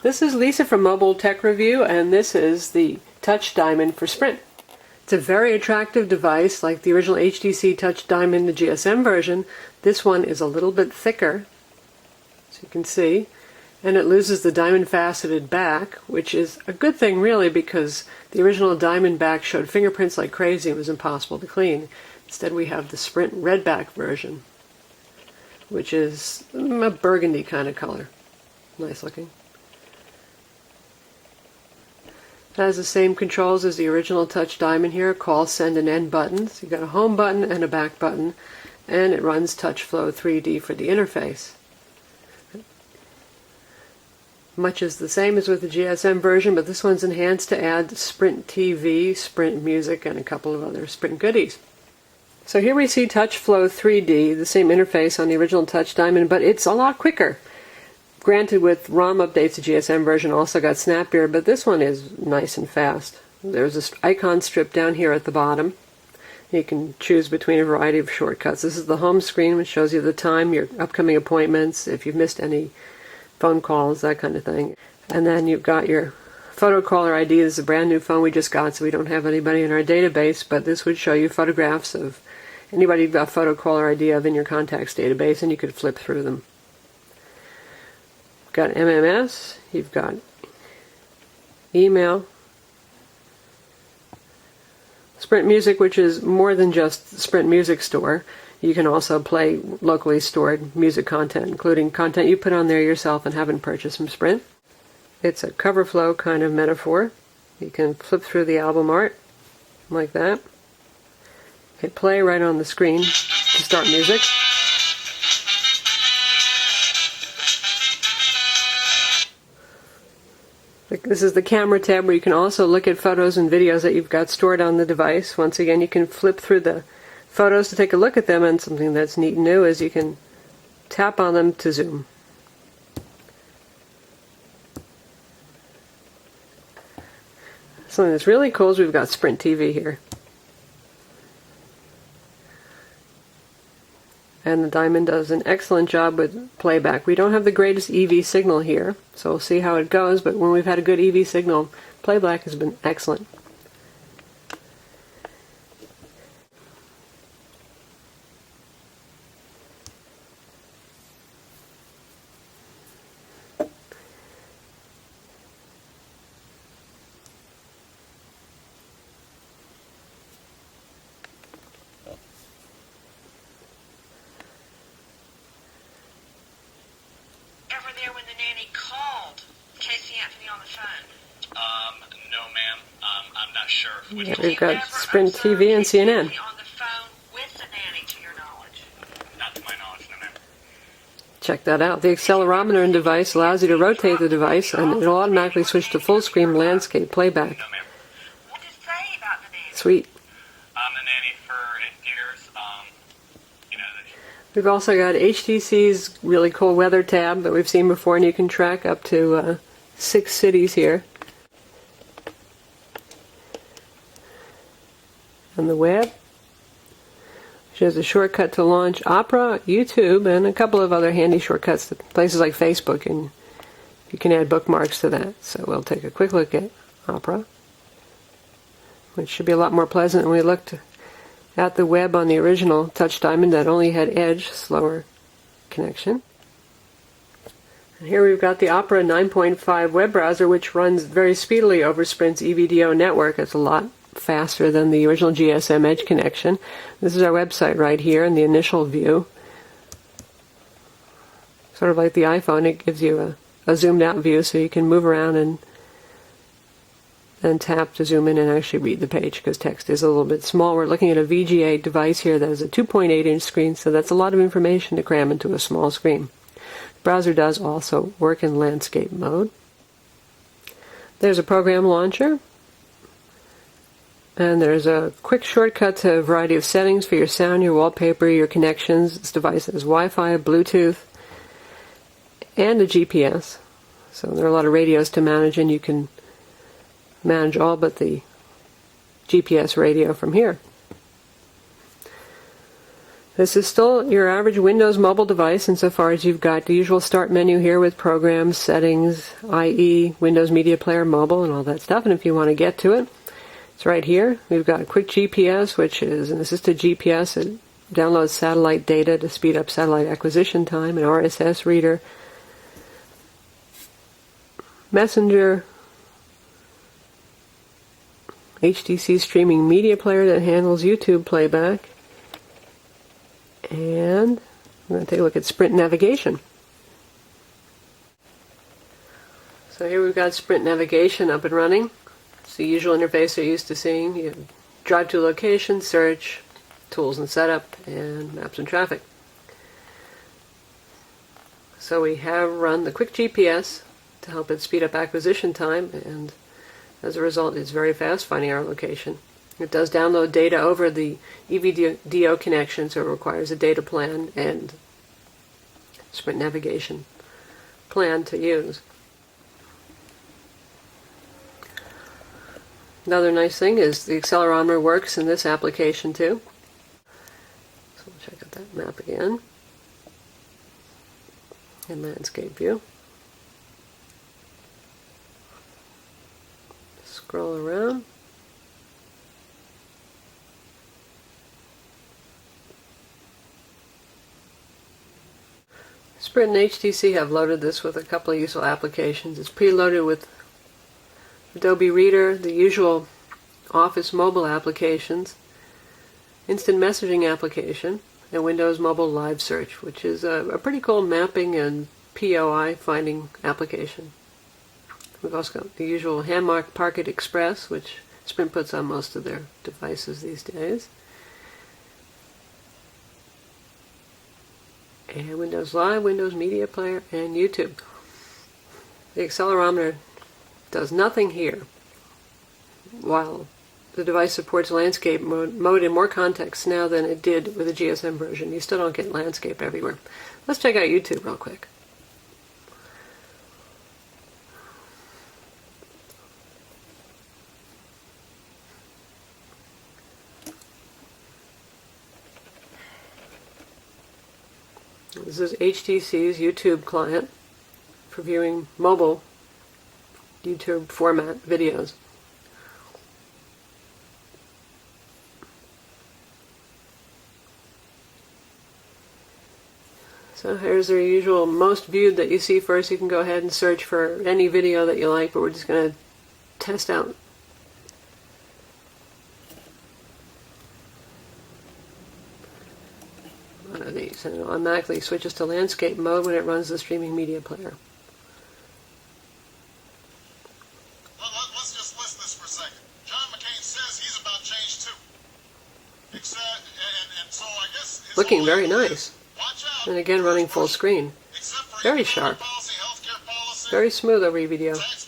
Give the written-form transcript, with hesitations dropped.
This is Lisa from MobileTechReview, and this is the Touch Diamond for Sprint. It's a very attractive device, like the original HTC Touch Diamond, the GSM version. This one is a little bit thicker, as you can see, and it loses the diamond faceted back, which is a good thing really, because the original diamond back showed fingerprints like crazy and was impossible to clean. Instead we have the Sprint red back version, which is a burgundy kind of color. Nice looking. It has the same controls as the original Touch Diamond here, call, send, and end buttons. You've got a home button and a back button, and it runs TouchFlow 3D for the interface. Much is the same as with the GSM version, but this one's enhanced to add Sprint TV, Sprint Music, and a couple of other Sprint goodies. So here we see TouchFlow 3D, the same interface on the original Touch Diamond, but it's a lot quicker. Granted, with ROM updates, the GSM version also got snappier, but this one is nice and fast. There's this icon strip down here at the bottom. You can choose between a variety of shortcuts. This is the home screen, which shows you the time, your upcoming appointments, if you've missed any phone calls, that kind of thing. And then you've got your photo caller ID. This is a brand new phone we just got, so we don't have anybody in our database, but this would show you photographs of anybody you've got photo caller ID of in your contacts database, and you could flip through them. You've got MMS, you've got email, Sprint Music, which is more than just the Sprint Music Store. You can also play locally stored music content, including content you put on there yourself and haven't purchased from Sprint. It's a cover flow kind of metaphor. You can flip through the album art like that. Hit play right on the screen to start music. This is the camera tab, where you can also look at photos and videos that you've got stored on the device. Once again, you can flip through the photos to take a look at them, and something that's neat and new is you can tap on them to zoom. Something that's really cool is we've got Sprint TV here. And the Diamond does an excellent job with playback. We don't have the greatest EV signal here, so we'll see how it goes, but when we've had a good EV signal, playback has been excellent. There when the nanny called Casey Anthony on the phone? No, ma'am. I'm not sure. Yeah, we've got Sprint TV and CNN. On the phone with the nanny, to your knowledge? Not to my knowledge, no, ma'am. Check that out. The accelerometer in device allows you to rotate the device, and it'll automatically switch to full screen landscape playback. No, ma'am. What did it say about the nanny? Sweet. I'm the nanny for years. We've also got HTC's really cool weather tab that we've seen before, and you can track up to 6 cities here. On the web, which has a shortcut to launch Opera, YouTube, and a couple of other handy shortcuts to places like Facebook, and you can add bookmarks to that. So we'll take a quick look at Opera, which should be a lot more pleasant than we looked at the web on the original Touch Diamond that only had Edge, slower connection. And here we've got the Opera 9.5 web browser, which runs very speedily over Sprint's EVDO network. It's a lot faster than the original GSM Edge connection. This is our website right here in the initial view. Sort of like the iPhone, it gives you a zoomed out view, so you can move around and tap to zoom in and actually read the page, because text is a little bit small. We're looking at a VGA device here that has a 2.8-inch screen, so that's a lot of information to cram into a small screen. The browser does also work in landscape mode. There's a program launcher, and there's a quick shortcut to a variety of settings for your sound, your wallpaper, your connections. This device has Wi-Fi, Bluetooth, and a GPS. So there are a lot of radios to manage, and you can manage all but the GPS radio from here. This is still your average Windows mobile device insofar as you've got the usual start menu here with programs, settings, i.e. Windows Media Player Mobile and all that stuff. And if you want to get to it, it's right here. We've got a quick GPS, which is an assisted GPS. It downloads satellite data to speed up satellite acquisition time, an RSS reader, Messenger, HTC streaming media player that handles YouTube playback, and we're going to take a look at Sprint navigation. So here we've got Sprint navigation up and running. It's the usual interface you're used to seeing. You have drive to location, search, tools and setup, and maps and traffic. So we have run the quick GPS to help it speed up acquisition time, and as a result it's very fast finding our location. It does download data over the EVDO connection, so it requires a data plan and Sprint navigation plan to use. Another nice thing is the accelerometer works in this application too. So we'll check out that map again. And landscape view. Scroll around. Sprint and HTC have loaded this with a couple of useful applications. It's preloaded with Adobe Reader, the usual Office mobile applications, instant messaging application, and Windows Mobile Live Search, which is a pretty cool mapping and POI finding application. We've also got the usual Handmark Parquet Express, which Sprint puts on most of their devices these days. And Windows Live, Windows Media Player, and YouTube. The accelerometer does nothing here, while the device supports landscape mode in more contexts now than it did with the GSM version. You still don't get landscape everywhere. Let's check out YouTube real quick. This is HTC's YouTube client for viewing mobile YouTube format videos. So here's their usual most viewed that you see first. You can go ahead and search for any video that you like, but we're just going to test out one of these, and it automatically switches to landscape mode when it runs the streaming media player. Let's just list this for a second. John McCain says he's about change too. Except, and so I guess his Looking whole very idea is, nice. watch out, And again running full screen. except for Very economic sharp. policy, healthcare policy, Very smooth over video. tax